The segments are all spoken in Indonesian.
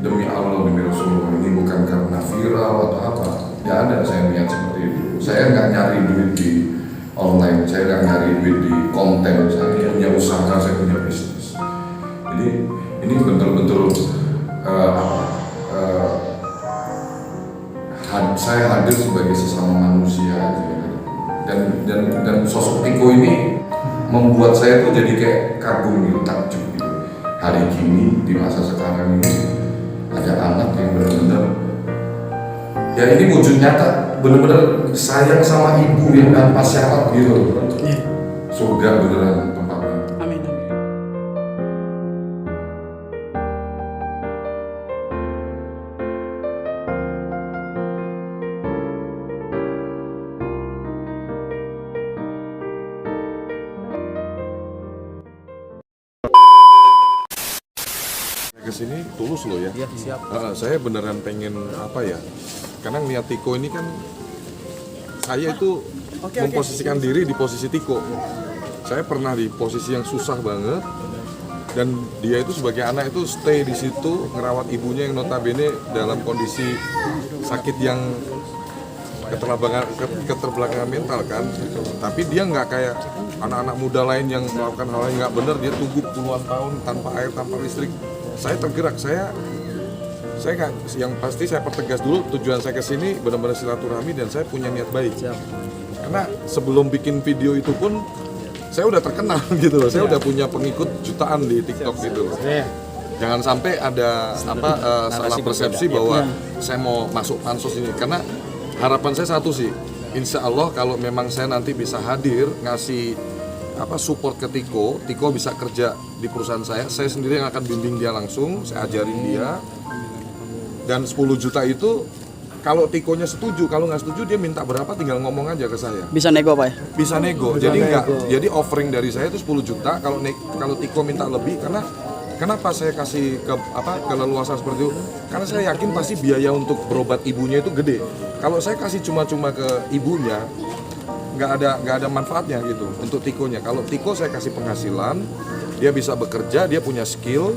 Demi Allah, demi Rasulullah, ini bukan karena viral atau apa. Tidak ada saya niat seperti itu. Saya nggak nyari duit di online, saya nggak nyari duit di konten. Saya punya usaha, saya punya bisnis. Jadi ini betul-betul saya hadir sebagai sesama manusia aja. Dan sosok Tiko ini membuat saya tuh jadi kayak kagum gitu, takjub gitu. Hari kini di masa sekarang ini ada anak yang benar-benar ya ini wujud nyata, benar-benar sayang sama ibu yang tanpa syarat gitu. Surga beneran tempatnya. Amin. Kesini tulus loh ya. Iya, siap. Saya beneran pengen apa ya? Karena ngeliat Tiko ini kan saya itu memposisikan diri di posisi Tiko. Saya pernah di posisi yang susah banget dan dia itu sebagai anak itu stay di situ ngerawat ibunya yang notabene dalam kondisi sakit yang keterbelakangan mental kan. Tapi dia nggak kayak anak-anak muda lain yang melakukan hal yang nggak benar, dia tunggu puluhan tahun tanpa air, tanpa listrik. Saya tergerak, saya nggak, yang pasti saya pertegas dulu tujuan saya kesini benar-benar silaturahmi dan saya punya niat baik. Karena sebelum bikin video itu pun saya udah terkenal gitu loh, saya udah punya pengikut jutaan di TikTok gitu loh. Jangan sampai ada salah persepsi bahwa saya mau masuk pansus ini, karena harapan saya satu sih, insya Allah kalau memang saya nanti bisa hadir ngasih support ke Tiko bisa kerja di perusahaan saya sendiri yang akan bimbing dia langsung, saya ajarin dia. Dan 10 juta itu kalau Tikonya setuju, kalau nggak setuju dia minta berapa tinggal ngomong aja ke saya. Bisa nego Pak ya? Bisa nego. Jadi offering dari saya itu 10 juta kalau Tiko minta lebih. Karena kenapa saya kasih keleluasan seperti itu? Karena saya yakin pasti biaya untuk berobat ibunya itu gede. Kalau saya kasih cuma-cuma ke ibunya, nggak ada manfaatnya gitu untuk Tikonya. Kalau Tiko saya kasih penghasilan, dia bisa bekerja, dia punya skill,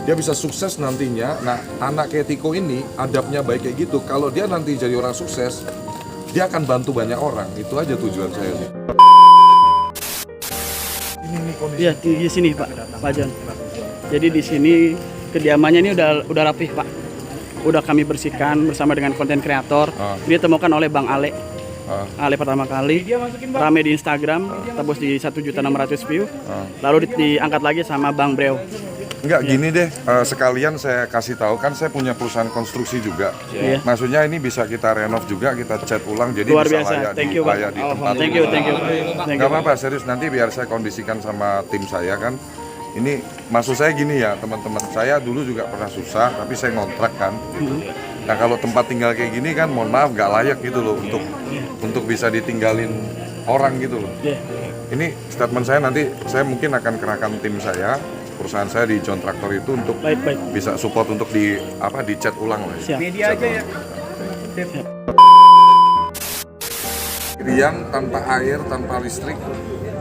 dia bisa sukses nantinya. Nah, anak kayak Tiko ini adabnya baik kayak gitu. Kalau dia nanti jadi orang sukses, dia akan bantu banyak orang. Itu aja tujuan saya sih. Ini kondisi. Iya, di sini Pak John. Jadi di sini kediamannya ini udah rapih Pak. Udah kami bersihkan bersama dengan konten kreator. Ini ditemukan oleh Bang Ale. Ale pertama kali rame di Instagram, tembus di 1.600.000 view. Lalu diangkat lagi sama Bang Breo. Enggak, gini deh, sekalian saya kasih tahu kan saya punya perusahaan konstruksi juga. Maksudnya ini bisa kita renov juga, kita cat ulang jadi Luar bisa biasa. layak Thank you, Pak. di tempat. Thank you. Enggak apa-apa, serius, nanti biar saya kondisikan sama tim saya kan. Ini maksud saya gini ya, teman-teman. Saya dulu juga pernah susah, tapi saya ngontrak kan gitu. Nah, kalau tempat tinggal kayak gini kan mohon maaf nggak layak gitu loh untuk bisa ditinggalin orang gitu loh. Ini statement saya, nanti saya mungkin akan kerahkan tim saya, perusahaan saya di John Traktor itu untuk bisa support untuk dicat ulang lah. Media aja ya. Rian tanpa air, tanpa listrik,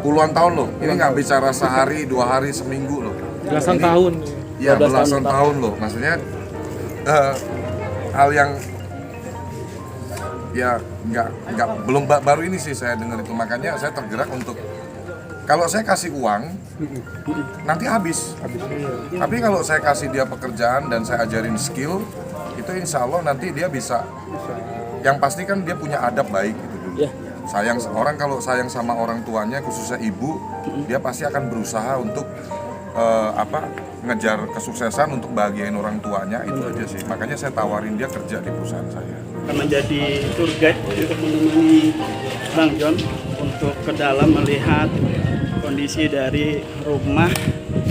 puluhan tahun loh. Ini nggak bicara sehari, 2 hari, seminggu loh. Belasan tahun. Iya, belasan tahun loh. Maksudnya hal yang ya belum baru ini sih saya dengar itu. Makanya saya tergerak untuk kalau saya kasih uang nanti habis. Tapi kalau saya kasih dia pekerjaan dan saya ajarin skill, itu insya Allah nanti dia bisa. Yang pasti kan dia punya adab baik gitu dulu. Kalau sayang sama orang tuanya, khususnya ibu, dia pasti akan berusaha untuk ngejar kesuksesan untuk bahagiain orang tuanya. Itu aja sih. Makanya saya tawarin dia kerja di perusahaan saya. Akan menjadi tour guide untuk menemani Bang John untuk ke dalam melihat kondisi dari rumah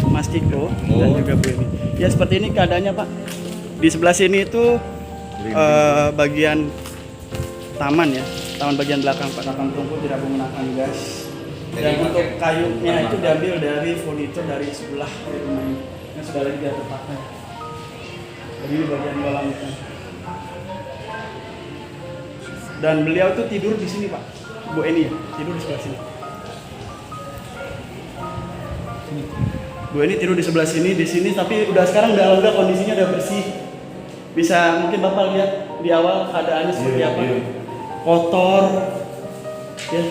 Mas Tiko dan juga Bu Emi. Ya seperti ini keadaannya Pak. Di sebelah sini itu bagian taman ya, taman bagian belakang Pak, taman tungku tidak menggunakan gas. Dan untuk kayunya itu diambil dari furniture dari sebelah rumah ini yang sudah lagi dia terpakai. Jadi ini bagian kolam itu. Dan beliau tuh tidur di sini Pak, Bu Eni ya, tidur di sebelah sini. Bu ini tidur di sebelah sini, di sini, tapi sekarang udah lega, kondisinya udah bersih. Bisa mungkin Bapak lihat di awal keadaannya seperti apa. Kotor, ya.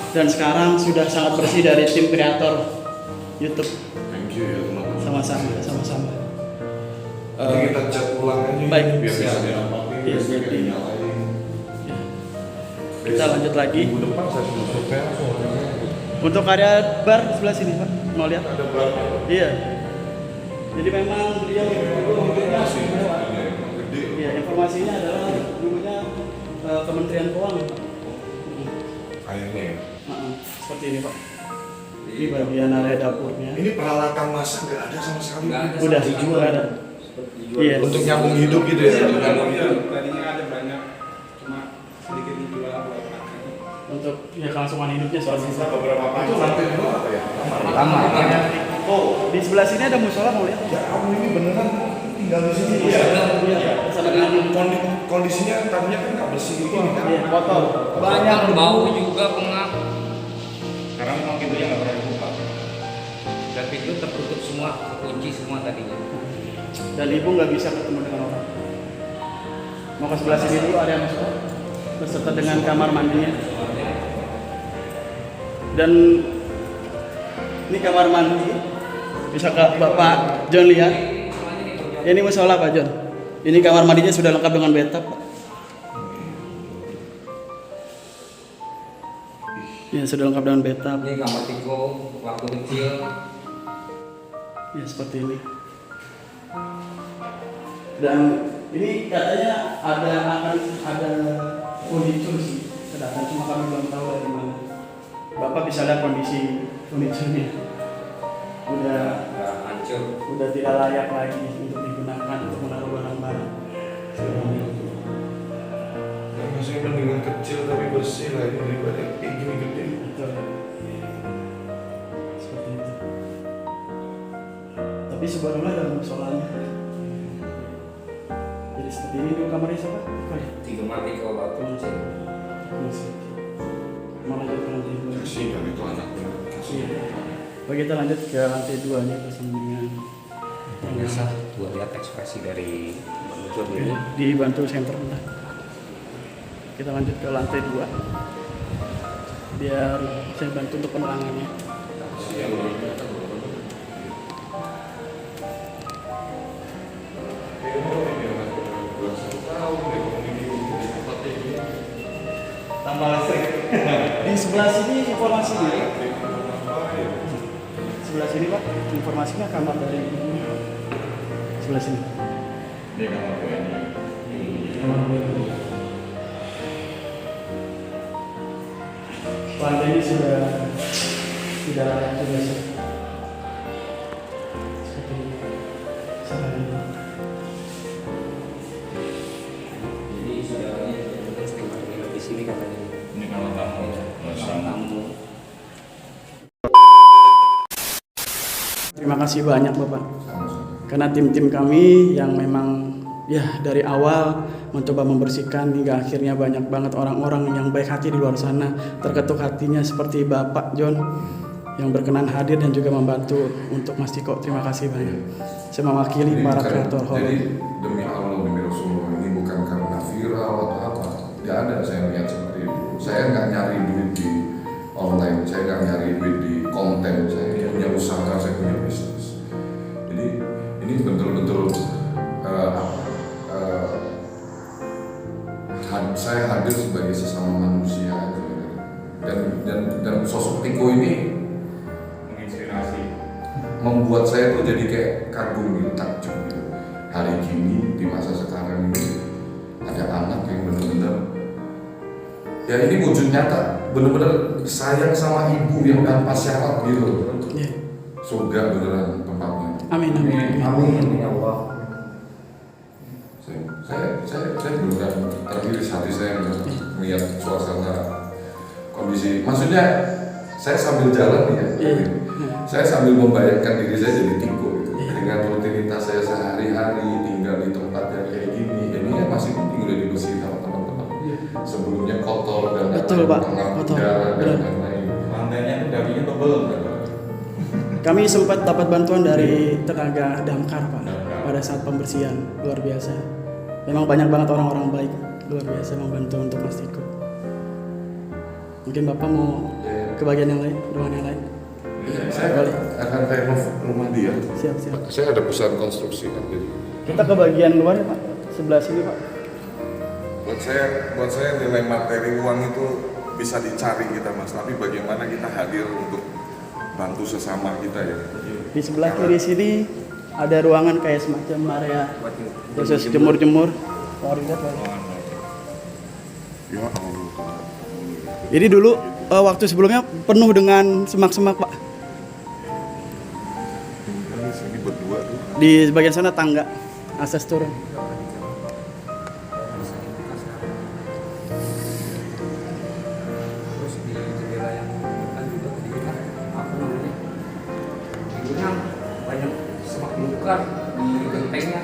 Dan sekarang sudah sangat bersih dari tim kreator YouTube. Thank you ya teman-teman. Sama-sama. Nanti kita cat ulang aja Baik. biar bisa dirapatin, Iya, biar berarti. dinyalain. Kita lanjut lagi. Minggu depan saya sudah survei langsung orangnya. Untuk area bar sebelah sini Pak, mau lihat? Ada berapa? Iya. Jadi memang beliau dulunya Gede. Iya, informasinya adalah dulunya Kementerian Keuangan. Kayaknya ya. Seperti ini Pak. Ini bagian area dapurnya. Ini peralatan masak nggak ada sama sekali. Udah dijual ada. Iya. Untuk nyambung hidup gitu ya. Tadinya ada banyak, cuma sedikit dijual beberapa kali. Untuk ya kelangsungan hidupnya soal sisa. Beberapa itu lantai dua apa ya? Oh, di sebelah sini ada musola mau lihat? Ya kamu ini beneran tinggal di sini. Iya. Bersama dengan Kondisinya tadinya kan nggak bersih gitu kan. iya, kotor. Banyak bau juga pengap. Karena memang pintunya nggak pernah dibuka. Dan pintu tertutup semua, terkunci semua tadinya. Dan ibu nggak bisa ketemu dengan orang. Mau ke sebelah sini dulu area musola beserta dengan kamar mandinya. Dan ini kamar mandi. Bisa Bapak John lihat. Ya, ini musola Pak John. Ini kamar mandinya sudah lengkap dengan bathtub Pak. Ya, sudah lengkap dengan bathtub. Ini kamar Tiko waktu kecil. Ya, seperti ini. Dan ini katanya akan ada furniture sih. Sedangkan cuma kami belum tahu dari mana. Bapak bisa lihat kondisi furniture-nya. Udah Hancur. tidak layak lagi untuk digunakan untuk menaruh barang-barang. Karena saya mendingan kecil tapi bersih lah ini daripada kayak gini gede. Betul. Seperti itu. Tapi sebelumnya ada musolanya. Jadi seperti ini dulu kamarnya siapa? Di kamar Tiko waktu kecil. Mau lanjut ke lantai 2. Kasihan itu anaknya. Kasihan. Oke, kita lanjut ke lantai 2 nya bersama dengan Biasa buat lihat ekspresi dari Bang John ini. dibantu center. Kita lanjut ke lantai 2 biar saya bantu untuk penerangannya. Kasihan loh. Tambah listrik. Di sebelah sini informasinya. Sebelah sini Pak, informasinya kamar dari sebelah sini. Ini kamar gue ini. Kamar lantainya sudah seperti ini. Jadi saudaranya sering banget di sini katanya. Ini kamar tamu. Kamar tamu. Terima kasih banyak Bapak. Karena tim-tim kami yang memang ya dari awal mencoba membersihkan hingga akhirnya banyak banget orang-orang yang baik hati di luar sana, terketuk hatinya seperti Bapak John yang berkenan hadir dan juga membantu untuk Mas Tiko. Terima kasih banyak. Saya mewakili Ini para bukan- kreator horor. Jadi demi Allah demi Rasulullah ini bukan karena viral atau apa. Tidak ada saya lihat seperti itu. Saya nggak nyari duit di online, saya nggak nyari duit di konten. Saya punya usaha, saya punya bisnis. Jadi ini betul-betul saya hadir sebagai sesama manusia aja. Dan sosok Tiko ini Menginspirasi. membuat saya tuh jadi kayak kagum gitu, takjub gitu. Hari gini di masa sekarang ini ada anak yang benar-benar ya ini wujud nyata, benar-benar sayang sama ibu yang tanpa syarat gitu. Ya. Surga beneran tempatnya. Amin amin. Amin ya Allah. Saya benar teriris hati saya melihat suasana kondisi. Maksudnya saya sambil jalan nih ya. Iya. Saya sambil membayangkan diri saya jadi Tiko gitu. Dengan rutinitas saya sehari-hari tinggal di tempat yang kayak gini. Ini kan masih penting udah dibersihin sama teman-teman. Sebelumnya kotor dan Betul, Pak. tengah Kotor. udara dan Benar. lain-lain. Lantainya tuh dagingnya tebel. Kami sempat dapat bantuan dari tenaga damkar Pak pada saat pembersihan, luar biasa. Memang banyak banget orang-orang baik, luar biasa membantu untuk Mas Tiko. Mungkin Bapak mau ke bagian yang lain, ruangan yang lain? Saya akan renov rumah dia. Siap. Saya ada perusahaan konstruksi kan, jadi Kita ke bagian luar ya Pak, sebelah sini Pak. buat saya nilai materi uang itu bisa dicari kita Mas, tapi bagaimana kita hadir untuk bantu sesama kita ya. Di sebelah kiri sini ada ruangan kayak semacam area khusus jemur-jemur. Mau dilihat Pak? Ya Allah. Jadi dulu waktu sebelumnya penuh dengan semak-semak Pak. Ini sini berdua tuh. Di bagian sana tangga akses turun. Terus di jendela yang depan juga tadi kita apa namanya? Tidurnya banyak semak belukar di gentengnya.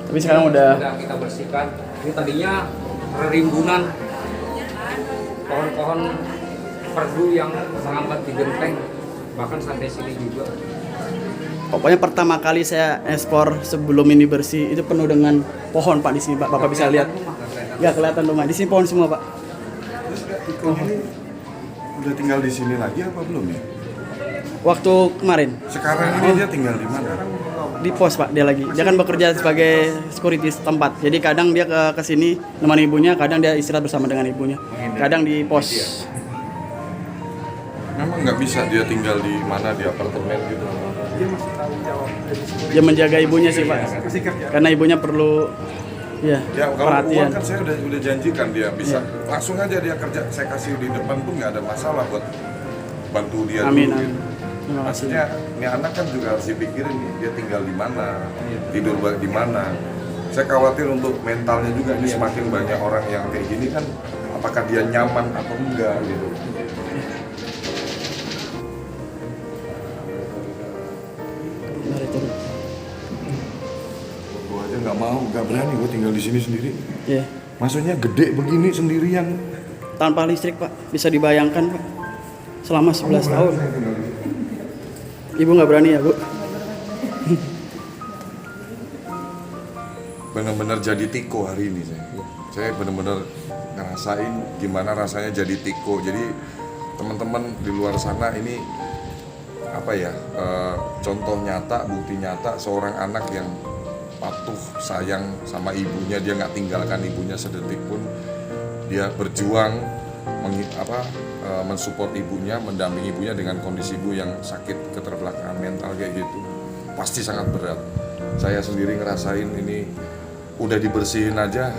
Tapi sekarang udah kita bersihkan. Ini tadinya rimbunan pohon-pohon perdu yang merambat di genteng, bahkan sampai sini juga. pokoknya pertama kali saya ekspor sebelum ini bersih itu penuh dengan pohon Pak di sini Pak. Bapak bisa lihat. Nggak kelihatan rumah. Di sini pohon semua Pak. Terus Tiko ini udah tinggal di sini lagi apa belum ya? Waktu kemarin Sekarang ini dia tinggal di mana? di pos Pak dia lagi. Dia kan bekerja sebagai security setempat. Jadi kadang dia ke sini nemani ibunya, kadang dia istirahat bersama dengan ibunya. Kadang di pos. Memang nggak bisa dia tinggal di mana, di apartemen gitu. Dia menjaga ibunya sih Pak. Karena ibunya perlu ya Ya kalau perhatian. uang kan saya udah janjikan dia bisa langsung aja dia kerja, saya kasih di depan tuh nggak ada masalah buat bantu dia Amin, dulu. amin. Gitu. Terima kasih. Maksudnya ini anak kan juga harus dipikirin nih, dia tinggal di mana, tidur di mana. Saya khawatir untuk mentalnya juga ini semakin banyak orang yang kayak gini kan, apakah dia nyaman atau enggak gitu. Mari turun. Gue aja nggak mau, nggak berani gue tinggal di sini sendiri. Ya. Maksudnya gede begini sendirian. Tanpa listrik Pak, bisa dibayangkan Pak. Selama 11 tahun. Ibu nggak berani ya Bu? Bener-bener jadi Tiko hari ini saya. Saya bener-bener ngerasain gimana rasanya jadi Tiko. Jadi teman-teman di luar sana ini apa ya, contoh nyata, bukti nyata seorang anak yang patuh sayang sama ibunya, dia nggak tinggalkan ibunya sedetik pun, dia berjuang mensupport ibunya, mendampingi ibunya dengan kondisi ibu yang sakit keterbelakangan mental kayak gitu, pasti sangat berat. Saya sendiri ngerasain ini udah dibersihin aja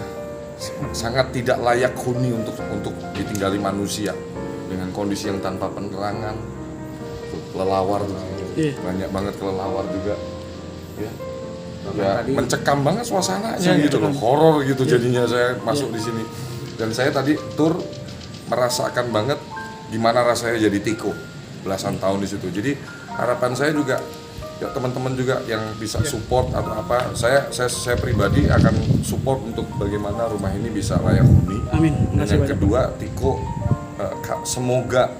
sangat tidak layak huni untuk ditinggali manusia dengan kondisi yang tanpa penerangan, kelelawar tuh. Iya. Banyak banget kelelawar juga ya. Bahkan Ya, tadi- mencekam banget suasananya Iya, gitu loh, mencekam. horor gitu jadinya saya masuk di sini. Dan saya tadi tur merasakan banget gimana rasanya jadi Tiko belasan tahun di situ. Jadi harapan saya juga ya teman-teman juga yang bisa support atau apa, saya pribadi akan support untuk bagaimana rumah ini bisa layak huni. Amin. Dan Makasih yang banyak. kedua, Tiko semoga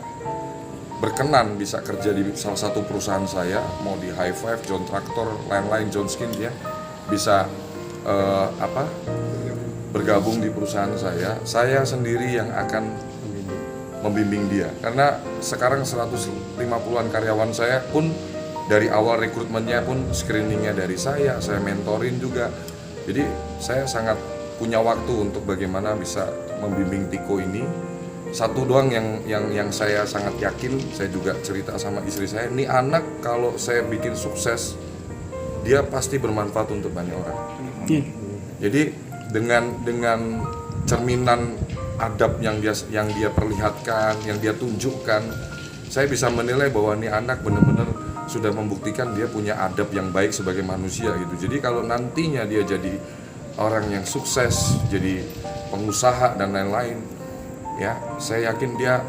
berkenan bisa kerja di salah satu perusahaan saya, mau di High Five, John Tractor, lain-lain, John Skin, dia bisa bergabung di perusahaan saya. Saya sendiri yang akan membimbing dia, karena sekarang 150-an karyawan saya pun dari awal rekrutmennya pun screeningnya dari saya mentorin juga. Jadi saya sangat punya waktu untuk bagaimana bisa membimbing Tiko ini. Satu doang yang saya sangat yakin, saya juga cerita sama istri saya, ini anak kalau saya bikin sukses, dia pasti bermanfaat untuk banyak orang. Iya. Jadi dengan cerminan adab yang dia perlihatkan, yang dia tunjukkan, saya bisa menilai bahwa ini anak benar-benar sudah membuktikan dia punya adab yang baik sebagai manusia gitu. Jadi kalau nantinya dia jadi orang yang sukses, jadi pengusaha dan lain-lain, ya saya yakin dia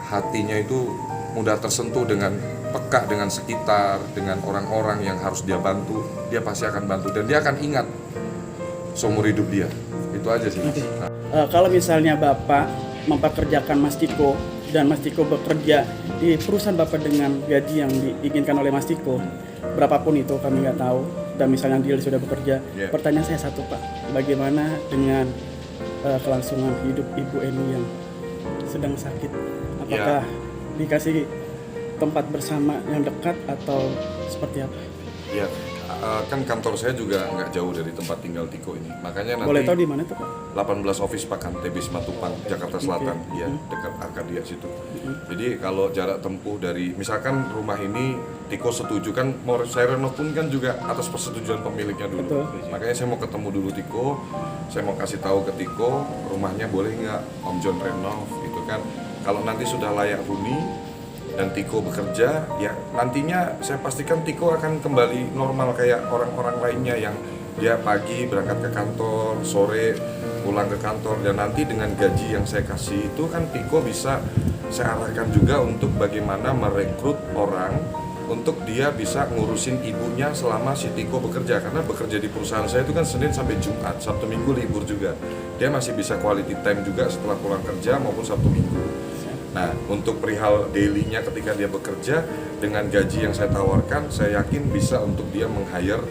hatinya itu mudah tersentuh dengan peka dengan sekitar, dengan orang-orang yang harus dia bantu, dia pasti akan bantu dan dia akan ingat seumur hidup dia. Itu aja sih. Oke. Kalau misalnya Bapak mempekerjakan Mas Tiko dan Mas Tiko bekerja di perusahaan Bapak dengan gaji yang diinginkan oleh Mas Tiko, berapapun itu kami nggak tahu, dan misalnya dia sudah bekerja, pertanyaan saya satu Pak, bagaimana dengan kelangsungan hidup Ibu Eni yang sedang sakit? Apakah dikasih tempat bersama yang dekat atau seperti apa? Ya, kan kantor saya juga nggak jauh dari tempat tinggal Tiko ini. Makanya nanti Boleh tahu di mana tuh Pak? 18 Office Pak Kante Bisma Tupang, Jakarta Selatan, ya dekat Arkadia situ. Jadi kalau jarak tempuh dari, misalkan rumah ini Tiko setuju kan, mau saya renov pun kan juga atas persetujuan pemiliknya dulu. Betul. Makanya saya mau ketemu dulu Tiko, saya mau kasih tahu ke Tiko rumahnya boleh nggak Om John renov gitu kan. Kalau nanti sudah layak huni dan Tiko bekerja, ya nantinya saya pastikan Tiko akan kembali normal kayak orang-orang lainnya yang dia pagi berangkat ke kantor, sore pulang ke kantor, dan nanti dengan gaji yang saya kasih itu kan Tiko bisa saya arahkan juga untuk bagaimana merekrut orang untuk dia bisa ngurusin ibunya selama si Tiko bekerja, karena bekerja di perusahaan saya itu kan Senin sampai Jumat, Sabtu Minggu libur juga. Dia masih bisa quality time juga setelah pulang kerja maupun Sabtu Minggu. Nah, untuk perihal daily-nya ketika dia bekerja dengan gaji yang saya tawarkan, saya yakin bisa untuk dia meng-hire.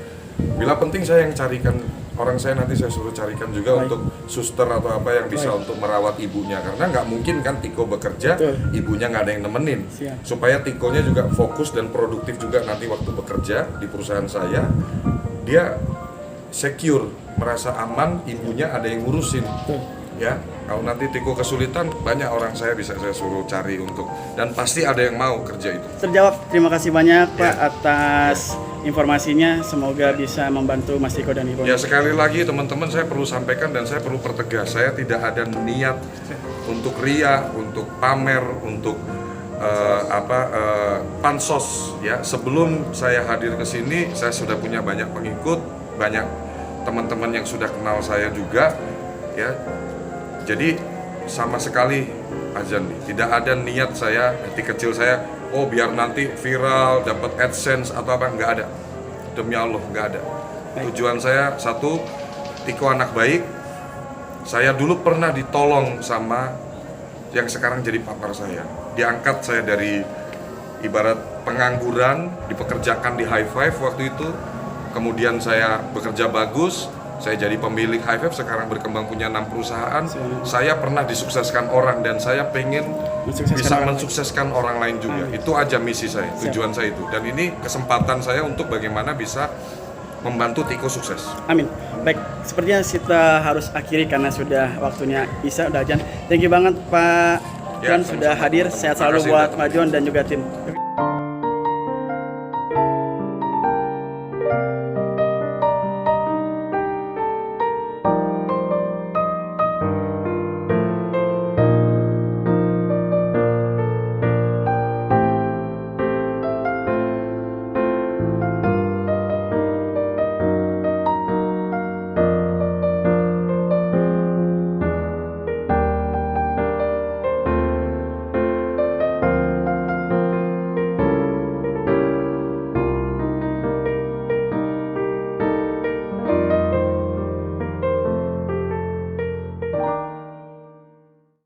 Bila penting saya yang carikan orang, saya nanti saya suruh carikan juga untuk suster atau apa yang bisa untuk merawat ibunya, karena nggak mungkin kan Tiko bekerja, ibunya nggak ada yang nemenin. Supaya Tikonya juga fokus dan produktif juga nanti waktu bekerja di perusahaan saya, dia secure, merasa aman, ibunya ada yang ngurusin. Ya, kalau nanti Tiko kesulitan, banyak orang saya bisa saya suruh cari untuk, dan pasti ada yang mau kerja itu. Terjawab. Terima kasih banyak Pak atas informasinya. Semoga bisa membantu Mas Tiko dan Ibu. Ya, sekali lagi teman-teman, saya perlu sampaikan dan saya perlu pertegas, saya tidak ada niat untuk ria, untuk pamer, untuk pansos. Ya, sebelum saya hadir ke sini, saya sudah punya banyak pengikut, banyak teman-teman yang sudah kenal saya juga. Ya, jadi sama sekali Azan nih, tidak ada niat saya, hati kecil saya, oh biar nanti viral, dapat AdSense atau apa, nggak ada. Demi Allah, nggak ada. Tujuan saya satu, Tiko anak baik. Saya dulu pernah ditolong sama yang sekarang jadi partner saya. Diangkat saya dari ibarat pengangguran, dipekerjakan di High Five waktu itu. Kemudian saya bekerja bagus. Saya jadi pemilik High Five, sekarang berkembang punya 6 perusahaan. Saya pernah disukseskan orang dan saya pengen bisa mensukseskan orang lain juga. Itu aja misi saya, tujuan saya itu. Dan ini kesempatan saya untuk bagaimana bisa membantu Tiko sukses. Amin. Baik, sepertinya kita harus akhiri karena sudah waktunya Isya, udah Jan. Thank you banget Pak John sudah hadir. Sehat selalu buat Pak John dan juga tim.